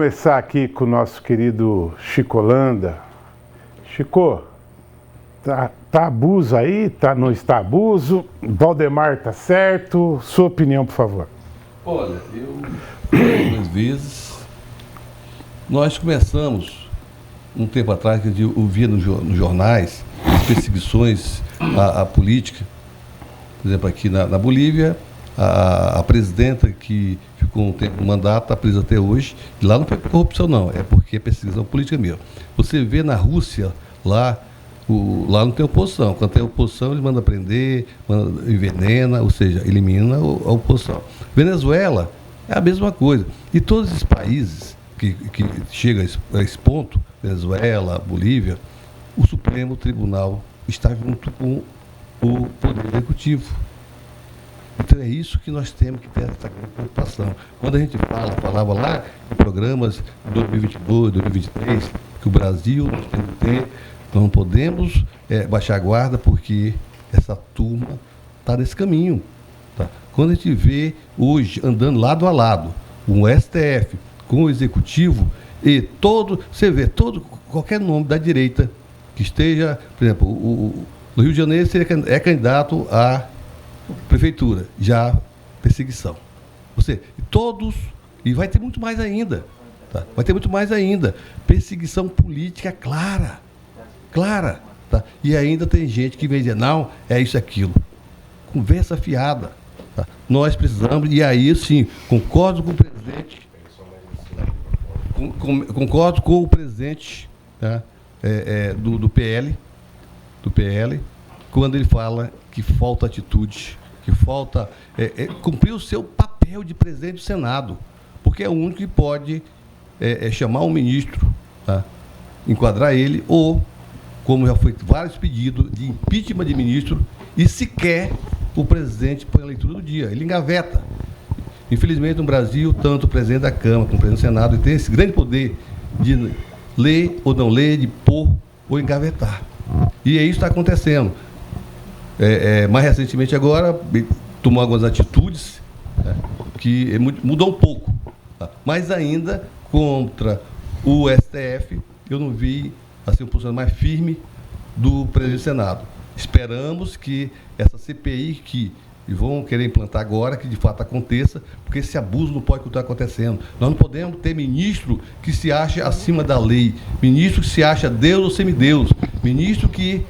Começar aqui com o nosso querido Chico Holanda. Chico, tá abuso aí? Não está abuso? Valdemar tá certo? Sua opinião, por favor. Olha, algumas vezes nós começamos um tempo atrás, que eu via nos jornais as perseguições à política. Por exemplo, aqui na Bolívia, a presidenta que ficou um tempo no mandato está presa até hoje. E lá não foi por corrupção, não, é porque é perseguição política mesmo. Você vê na Rússia, lá não tem oposição. Quando tem oposição, eles mandam prender, envenena, ou seja, elimina a oposição. Venezuela é a mesma coisa. E todos esses países que chegam a esse ponto, Venezuela, Bolívia, o Supremo Tribunal está junto com o Poder Executivo. Então é isso que nós temos que ter essa grande preocupação. Quando a gente falava lá em programas de 2022, 2023, que o Brasil nós temos que ter, nós não podemos baixar a guarda, porque essa turma está nesse caminho. Tá? Quando a gente vê hoje andando lado a lado, o STF com o Executivo, e você vê qualquer nome da direita que esteja, por exemplo, no Rio de Janeiro é candidato a prefeitura, já perseguição. E vai ter muito mais ainda. Tá? Vai ter muito mais ainda. Perseguição política clara. Tá? E ainda tem gente que vem dizer, não, é isso, aquilo. Conversa fiada. Tá? Nós precisamos, e aí sim, concordo com o presidente. Concordo com o presidente, tá? Do PL, quando ele fala que falta atitude, que falta cumprir o seu papel de presidente do Senado, porque é o único que pode chamar um ministro, tá? Enquadrar ele, ou, como já foi vários pedidos de impeachment de ministro, e sequer o presidente põe a leitura do dia, ele engaveta. Infelizmente, no Brasil, tanto o presidente da Câmara como o presidente do Senado tem esse grande poder de ler ou não ler, de pôr ou engavetar. E é isso que está acontecendo. Mais recentemente agora, tomou algumas atitudes que mudou um pouco. Tá? Mas ainda, contra o STF, eu não vi assim, um posicionamento mais firme do presidente do Senado. Esperamos que essa CPI que vão querer implantar agora, que de fato aconteça, porque esse abuso não pode estar acontecendo. Nós não podemos ter ministro que se acha acima da lei, ministro que se acha Deus ou semideus, ministro que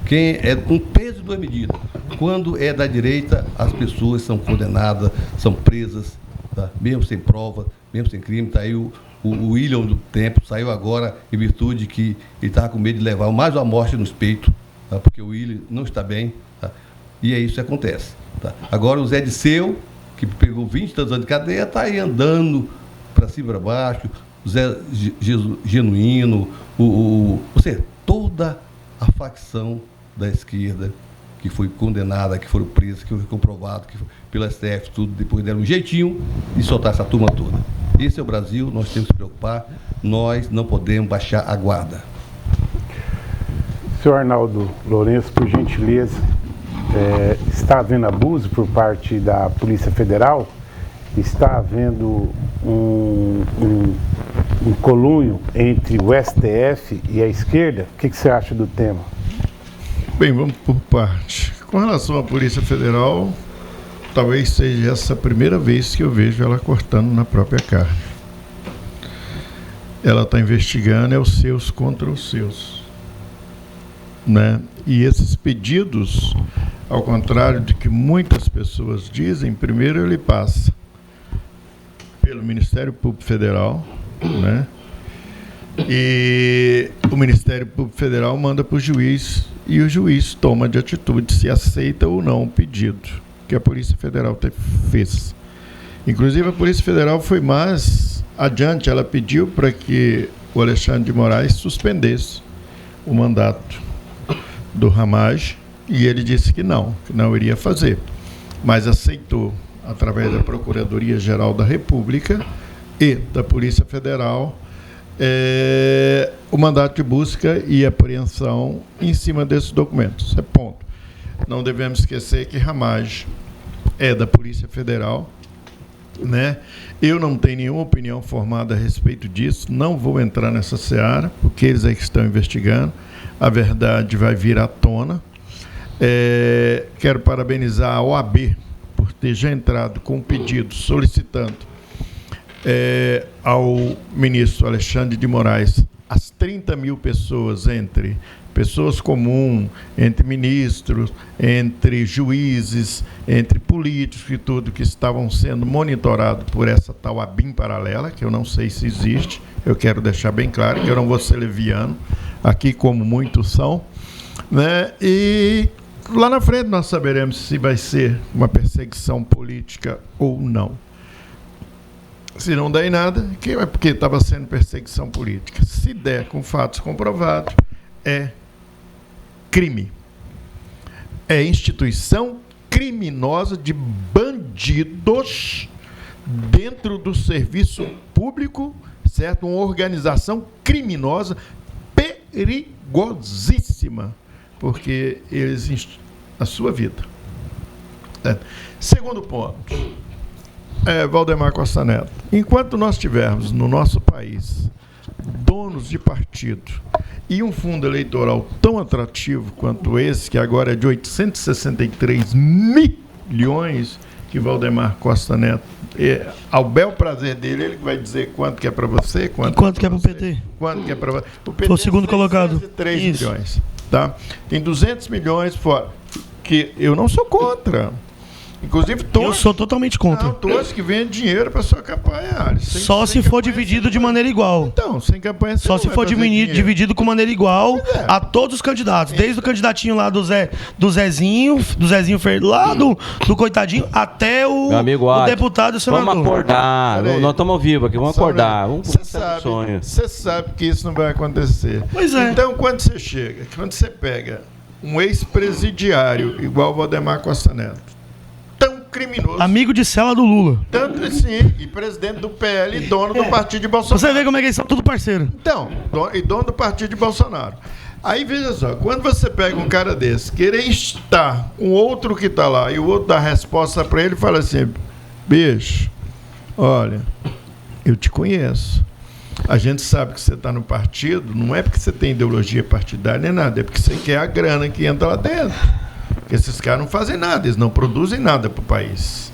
quem é um peso de duas medidas. Quando é da direita, as pessoas são condenadas, são presas, tá? Mesmo sem prova, mesmo sem crime. Está aí o William do Tempo, saiu agora em virtude que ele estava com medo de levar mais uma morte nos peitos, tá? Porque o William não está bem. Tá? E é isso que acontece. Tá? Agora o Zé Disseu, que pegou 20 e tantos anos de cadeia, está aí andando para cima e para baixo, o Zé Genuíno, toda a facção da esquerda que foi condenada, que foram presos, que foi comprovado, que foi pelo STF, tudo, depois deram um jeitinho de soltar essa turma toda. Esse é o Brasil, nós temos que se preocupar, nós não podemos baixar a guarda. Senhor Arnaldo Lourenço, por gentileza, está havendo abuso por parte da Polícia Federal? Está havendo um colunho entre o STF e a esquerda? O que você acha do tema? Bem, vamos por parte. Com relação à Polícia Federal, talvez seja essa a primeira vez que eu vejo ela cortando na própria carne. Ela está investigando os seus contra os seus, né? E esses pedidos, ao contrário de que muitas pessoas dizem, primeiro ele passa pelo Ministério Público Federal, né? E o Ministério Público Federal manda para o juiz, e o juiz toma de atitude se aceita ou não o pedido que a Polícia Federal fez. Inclusive, a Polícia Federal foi mais adiante, ela pediu para que o Alexandre de Moraes suspendesse o mandato do Ramage, e ele disse que não iria fazer, mas aceitou, através da Procuradoria-Geral da República e da Polícia Federal, o mandato de busca e apreensão em cima desses documentos. É ponto. Não devemos esquecer que Ramage é da Polícia Federal, né? Eu não tenho nenhuma opinião formada a respeito disso, não vou entrar nessa seara, porque eles é que estão investigando, a verdade vai vir à tona. Quero parabenizar a OAB por ter já entrado com um pedido solicitando ao ministro Alexandre de Moraes as 30 mil pessoas, entre pessoas comuns, entre ministros, entre juízes, entre políticos e tudo, que estavam sendo monitorados por essa tal ABIN paralela, que eu não sei se existe, eu quero deixar bem claro que eu não vou ser leviano, aqui como muitos são, né? E lá na frente nós saberemos se vai ser uma perseguição política ou não. Se não der em nada, é porque estava sendo perseguição política. Se der com fatos comprovados, é crime. É instituição criminosa de bandidos dentro do serviço público, certo? Uma organização criminosa perigosíssima, porque eles a sua vida. Segundo ponto, Valdemar Costa Neto. Enquanto nós tivermos no nosso país donos de partido e um fundo eleitoral tão atrativo quanto esse, que agora é de 863 milhões, que Valdemar Costa Neto, ao bel prazer dele, ele vai dizer quanto que é para você, quanto que é para o PT. Quanto que é para você. O PT foi o segundo colocado. 3 milhões. Tá? Tem 200 milhões fora, que eu não sou contra. Inclusive, eu sou totalmente contra. Não, todos que vendem dinheiro para sua campanha, Alisson. Só se for dividido de maneira igual. Então, sem campanha você só se for dividido com maneira igual a todos os candidatos. Desde o candidatinho lá do Zezinho lá do coitadinho, até o deputado e o senador. Vamos acordar. Nós estamos ao vivo aqui, vamos acordar. Você sabe que isso não vai acontecer. Pois é. Então, quando você pega um ex-presidiário igual o Valdemar Costa Neto, criminoso. Amigo de cela do Lula. Tanto assim, e presidente do PL e dono do partido de Bolsonaro. Você vê como é que eles são tudo parceiro. Então, e dono do partido de Bolsonaro. Aí, veja só, quando você pega um cara desse, querer instar um outro que está lá, e o outro dá resposta para ele e fala assim, bicho, olha, eu te conheço. A gente sabe que você está no partido, não é porque você tem ideologia partidária nem nada, é porque você quer a grana que entra lá dentro. Porque esses caras não fazem nada, eles não produzem nada para o país.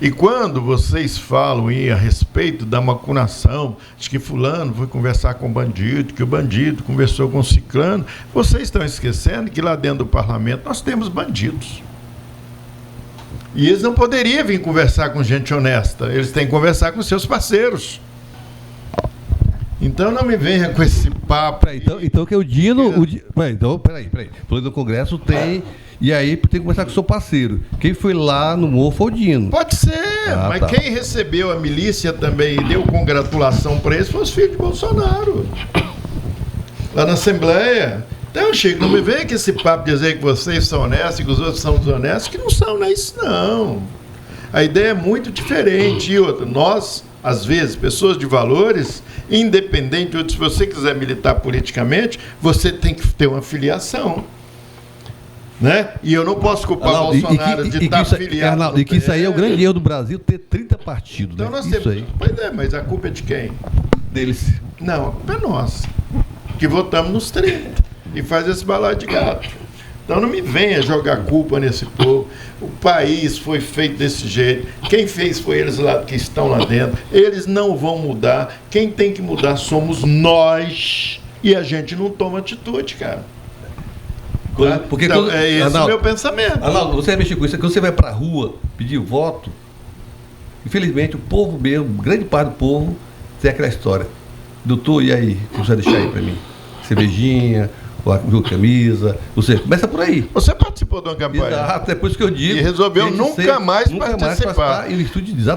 E quando vocês falam a respeito da macunação, de que fulano foi conversar com o bandido, que o bandido conversou com o ciclano, vocês estão esquecendo que lá dentro do parlamento nós temos bandidos. E eles não poderiam vir conversar com gente honesta, eles têm que conversar com seus parceiros. Então não me venha com esse papo. Então que o Dino. Então, peraí. O do Congresso tem. E aí tem que conversar com o seu parceiro. Quem foi lá no morro foi o Dino. Pode ser, mas tá. Quem recebeu a milícia também e deu congratulação para eles foi os filhos de Bolsonaro. Lá na Assembleia. Então, Chico, não me venha com esse papo de dizer que vocês são honestos e que os outros são desonestos, que não são, não é isso não. A ideia é muito diferente. E outra, nós, às vezes, pessoas de valores, independente de se você quiser militar politicamente, você tem que ter uma filiação. Né? E eu não posso culpar Bolsonaro de estar afiliado. Arnaldo, e que isso aí é o grande erro do Brasil, ter 30 partidos. Então né? nós temos. Aí. Pois é, mas a culpa é de quem? Deles. Não, a culpa é nossa. Que votamos nos 30 e faz esse balaio de gato. Então não me venha jogar culpa nesse povo. O país foi feito desse jeito. Quem fez foi eles lá que estão lá dentro. Eles não vão mudar. Quem tem que mudar somos nós. E a gente não toma atitude, cara. Porque então, é esse o meu pensamento. Arnaldo, você vai mexer com isso, quando você vai pra rua pedir voto, infelizmente o povo mesmo, grande parte do povo, tem aquela história. Doutor, e aí? O que você vai deixar aí pra mim? Cervejinha, camisa, você começa por aí. Você participou de uma campanha. Exato, é por isso que eu digo. E resolveu nunca mais participar.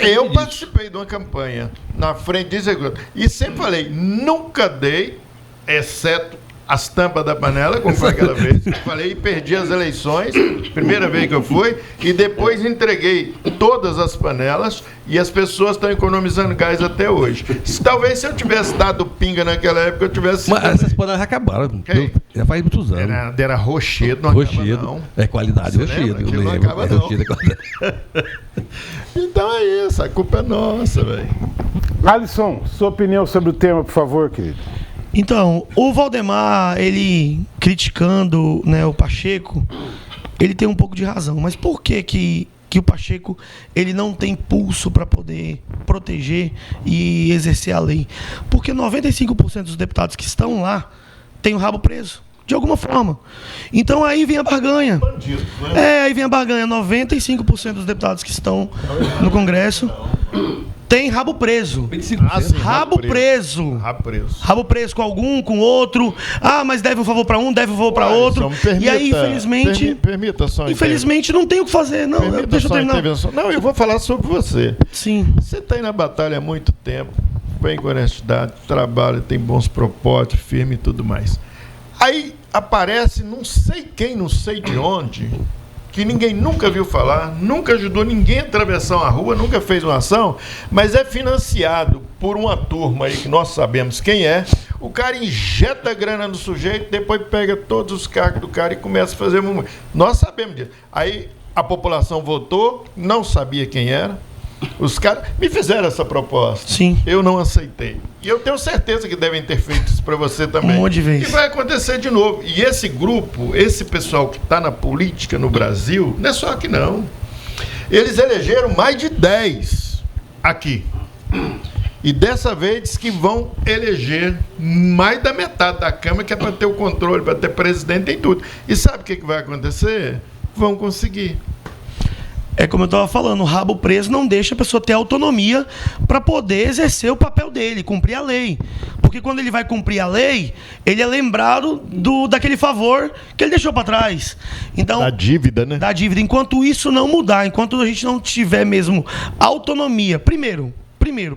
Eu participei de uma campanha na frente disso e sempre falei, nunca dei, exceto as tampas da panela, como foi aquela vez que eu falei, e perdi as eleições, primeira vez que eu fui, e depois entreguei todas as panelas e as pessoas estão economizando gás até hoje. Talvez se eu tivesse dado pinga naquela época, eu tivesse... Mas essas panelas já acabaram. Já faz muitos anos. Era Rochedo, não acaba não. É qualidade Rochedo. Não acaba não. Então é isso, a culpa é nossa, velho. Alisson, sua opinião sobre o tema, por favor, querido. Então, o Valdemar, ele criticando, né, o Pacheco, ele tem um pouco de razão. Mas por que o Pacheco ele não tem pulso para poder proteger e exercer a lei? Porque 95% dos deputados que estão lá têm o rabo preso, de alguma forma. Então aí vem a barganha. Aí vem a barganha. 95% dos deputados que estão no Congresso tem rabo preso. 25%. Rabo preso. Rabo preso com algum, com outro. Ah, mas deve um favor para um, deve um favor para outro. E aí, infelizmente... Permita só. Infelizmente, não tem o que fazer. Não, deixa eu terminar. Não, eu vou falar sobre você. Sim. Você está aí na batalha há muito tempo, vem com honestidade, trabalha, tem bons propósitos, firme e tudo mais. Aí aparece não sei quem, não sei de onde, que ninguém nunca viu falar, nunca ajudou ninguém a atravessar uma rua, nunca fez uma ação, mas é financiado por uma turma aí que nós sabemos quem é. O cara injeta grana no sujeito, depois pega todos os cargos do cara e começa a fazer... Nós sabemos disso. Aí a população votou, não sabia quem era. Os caras me fizeram essa proposta. Sim. Eu não aceitei. E eu tenho certeza que devem ter feito isso para você também. Um monte de vezes. E vai acontecer de novo. E esse grupo, esse pessoal que está na política no Brasil, não é só aqui não. Eles elegeram mais de 10 aqui. E dessa vez diz que vão eleger mais da metade da Câmara, que é para ter o controle, para ter presidente, tem tudo. E sabe o que vai acontecer? Vão conseguir. É como eu estava falando, o rabo preso não deixa a pessoa ter autonomia para poder exercer o papel dele, cumprir a lei. Porque quando ele vai cumprir a lei, ele é lembrado daquele favor que ele deixou para trás. Então, da dívida, né? Da dívida. Enquanto isso não mudar, enquanto a gente não tiver mesmo autonomia, primeiro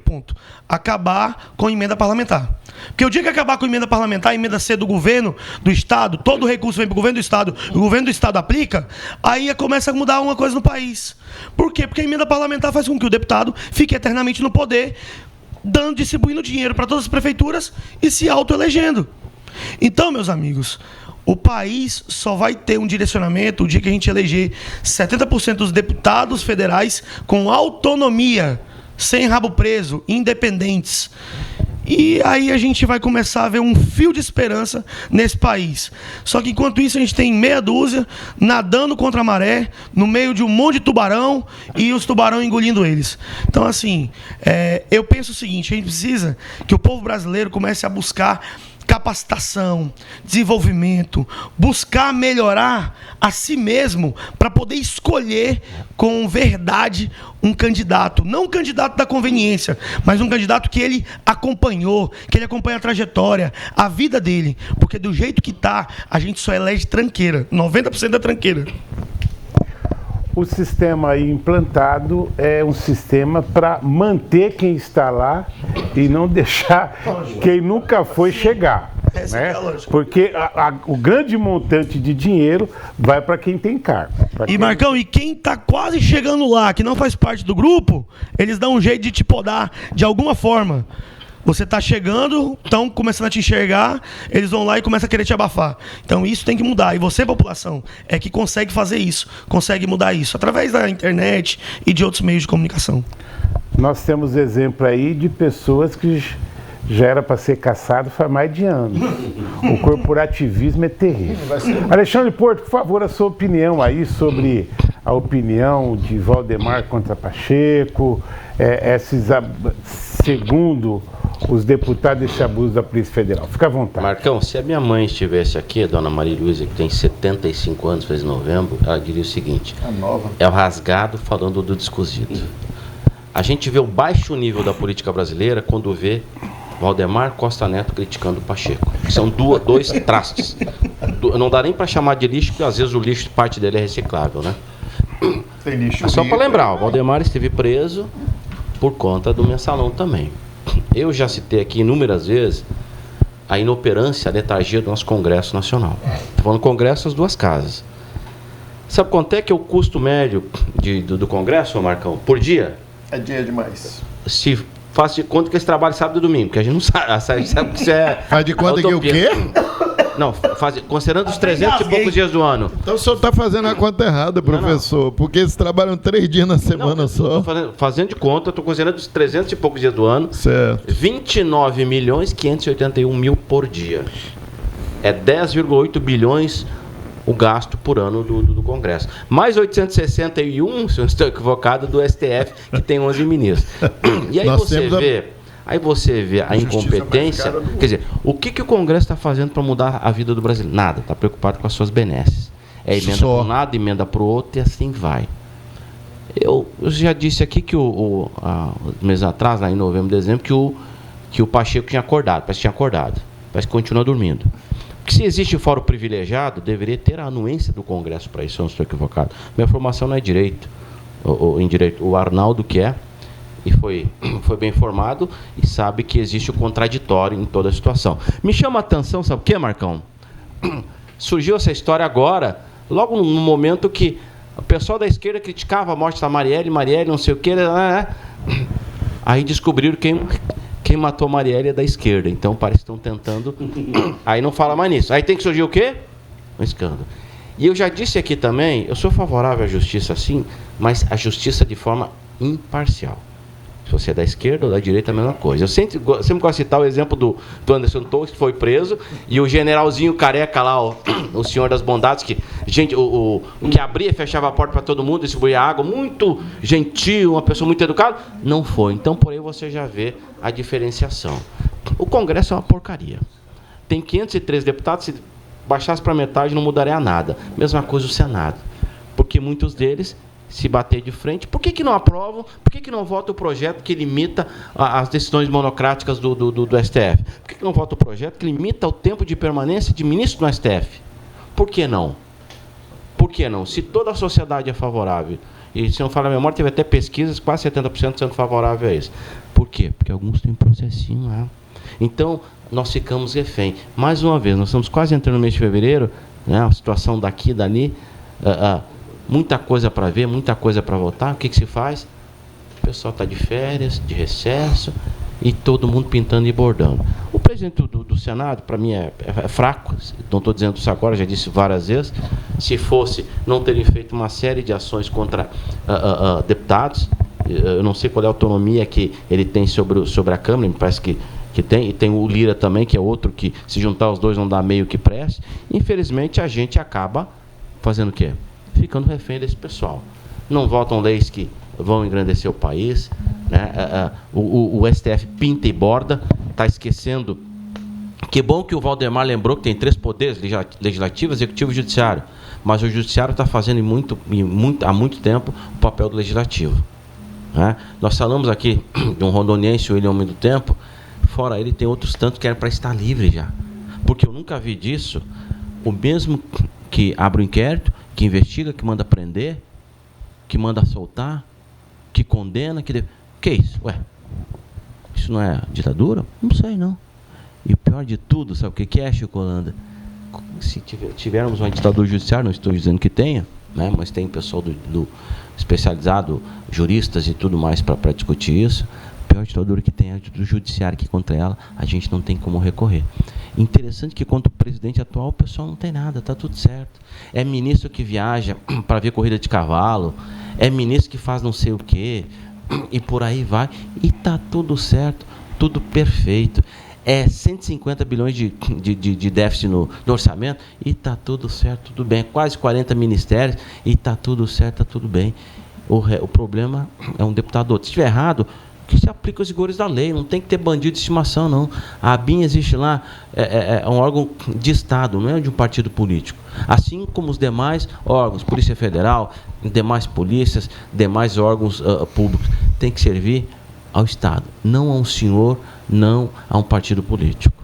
ponto, acabar com a emenda parlamentar. Porque o dia que acabar com a emenda parlamentar, a emenda C do governo, do Estado, todo o recurso vem para o governo do Estado, o governo do Estado aplica, aí começa a mudar uma coisa no país. Por quê? Porque a emenda parlamentar faz com que o deputado fique eternamente no poder, distribuindo dinheiro para todas as prefeituras e se autoelegendo. Então, meus amigos, o país só vai ter um direcionamento o dia que a gente eleger 70% dos deputados federais com autonomia, sem rabo preso, independentes. E aí a gente vai começar a ver um fio de esperança nesse país. Só que enquanto isso a gente tem meia dúzia nadando contra a maré, no meio de um monte de tubarão e os tubarão engolindo eles. Então assim, eu penso o seguinte, a gente precisa que o povo brasileiro comece a buscar capacitação, desenvolvimento, buscar melhorar a si mesmo para poder escolher com verdade um candidato. Não um candidato da conveniência, mas um candidato que ele acompanhou, que ele acompanha a trajetória, a vida dele. Porque do jeito que tá, a gente só elege tranqueira. 90% da tranqueira. O sistema aí implantado é um sistema para manter quem está lá e não deixar quem nunca foi chegar. Né? Porque o grande montante de dinheiro vai para quem tem cargo. Marcão, e quem está quase chegando lá, que não faz parte do grupo, eles dão um jeito de te podar de alguma forma. Você está chegando, estão começando a te enxergar, eles vão lá e começam a querer te abafar. Então isso tem que mudar. E você, população, é que consegue fazer isso, consegue mudar isso, através da internet e de outros meios de comunicação. Nós temos exemplo aí de pessoas que já era para ser caçado faz mais de anos. O corporativismo é terrível. Alexandre Porto, por favor, a sua opinião aí sobre a opinião de Valdemar contra Pacheco, segundo os deputados, esse abuso da Polícia Federal. Fica à vontade. Marcão, se a minha mãe estivesse aqui, a dona Maria Luísa, que tem 75 anos, fez em novembro, ela diria o seguinte: é o rasgado falando do descozido. A gente vê o baixo nível da política brasileira quando vê Valdemar Costa Neto criticando o Pacheco. São dois trastes. Não dá nem para chamar de lixo, porque às vezes o lixo, parte dele é reciclável, né? Tem lixo. Só para lembrar, o Valdemar esteve preso por conta do mensalão também. Eu já citei aqui inúmeras vezes a inoperância, a letargia do nosso Congresso Nacional. Estou falando Congresso, as duas casas. Sabe quanto é que é o custo médio do Congresso, Marcão, por dia? É dia demais. Se faz de conta que esse trabalho sábado e domingo, que a gente não sabe que isso é... Faz de conta que o quê? Não, considerando os 300 e poucos dias do ano. Então o senhor está fazendo a conta errada, professor, porque eles trabalham 3 dias na semana só. Estou fazendo de conta, estou considerando os 300 e poucos dias do ano. Certo. 29.581.000 por dia. É 10,8 bilhões o gasto por ano do Congresso. Mais 861, se eu não estou equivocado, do STF, que tem 11 ministros. E aí você vê a incompetência. Quer dizer, o que o Congresso está fazendo para mudar a vida do brasileiro? Nada, está preocupado com as suas benesses. É emenda para um lado, emenda para o outro e assim vai. Eu já disse aqui que mês atrás, lá em novembro, dezembro, que o Pacheco tinha acordado, parece que continua dormindo. Porque se existe fórum privilegiado, deveria ter a anuência do Congresso para isso, se eu não estou equivocado. Minha formação não é direito, em direito. O Arnaldo que é, e foi bem formado, e sabe que existe o contraditório em toda a situação. Me chama a atenção, sabe o que, Marcão? Surgiu essa história agora, logo no momento que o pessoal da esquerda criticava a morte da Marielle, não sei o que, aí descobriram quem matou a Marielle é da esquerda. Então parece que estão tentando. Aí não fala mais nisso. Aí tem que surgir o quê? Um escândalo. E eu já disse aqui também, eu sou favorável à justiça sim, mas a justiça de forma imparcial. Se você é da esquerda ou da direita, a mesma coisa. Eu sempre gosto de citar o exemplo do Anderson Torres, que foi preso, e o generalzinho careca lá, o senhor das bondades, que gente, o que abria e fechava a porta para todo mundo, distribuía água, muito gentil, uma pessoa muito educada, não foi. Então, por aí você já vê a diferenciação. O Congresso é uma porcaria. Tem 503 deputados, se baixasse para metade não mudaria nada. Mesma coisa o Senado. Porque muitos deles, se bater de frente, por que não aprovam? Por que não vota o projeto que limita as decisões monocráticas do STF? Por que não vota o projeto que limita o tempo de permanência de ministro no STF? Por que não? Por que não? Se toda a sociedade é favorável, e se não falar a memória, teve até pesquisas, quase 70% sendo favorável a isso. Por quê? Porque alguns têm processinho lá. Então, nós ficamos refém. Mais uma vez, nós estamos quase entrando no mês de fevereiro, né, a situação daqui, dali, muita coisa para ver, muita coisa para votar. O que se faz? O pessoal está de férias, de recesso, e todo mundo pintando e bordando. O presidente do Senado, para mim, é fraco. Não estou dizendo isso agora, já disse várias vezes. Se fosse, não teria feito uma série de ações contra deputados. Eu não sei qual é a autonomia que ele tem sobre a Câmara, me parece que tem. E tem o Lira também, que é outro que, se juntar os dois, não dá meio que preste. Infelizmente, a gente acaba fazendo o quê? Ficando refém desse pessoal. Não votam leis que vão engrandecer o país, né? O STF pinta e borda, está esquecendo. Que bom que o Valdemar lembrou que tem 3 poderes, legislativo, executivo e judiciário, mas o judiciário está fazendo há muito tempo o papel do legislativo, né? Nós falamos aqui de um rondoniense, o William Homem do Tempo, fora ele tem outros tantos que eram para estar livre já, porque eu nunca vi disso, o mesmo que abre o inquérito, que investiga, que manda prender, que manda soltar, que condena, que é isso? Ué, isso não é ditadura? Não sei, não. E o pior de tudo, sabe o que é, Chico Holanda? Se tivermos uma ditadura judiciária, não estou dizendo que tenha, né, mas tem pessoal do especializado, juristas e tudo mais para discutir isso. A pior ditadura que tem é do judiciário, que contra ela a gente não tem como recorrer. Interessante que contra o presidente atual o pessoal não tem nada, está tudo certo. É ministro que viaja para ver corrida de cavalo, é ministro que faz não sei o quê, e por aí vai, e está tudo certo, tudo perfeito. É 150 bilhões de déficit no orçamento, e está tudo certo, tudo bem. Quase 40 ministérios, e está tudo certo, está tudo bem. O problema é um deputado ou outro. Se estiver errado, que se aplica os rigores da lei, não tem que ter bandido de estimação, não. A ABIN existe lá, é um órgão de Estado, não é de um partido político. Assim como os demais órgãos, Polícia Federal, demais polícias, demais órgãos públicos, tem que servir ao Estado, não a um senhor, não a um partido político.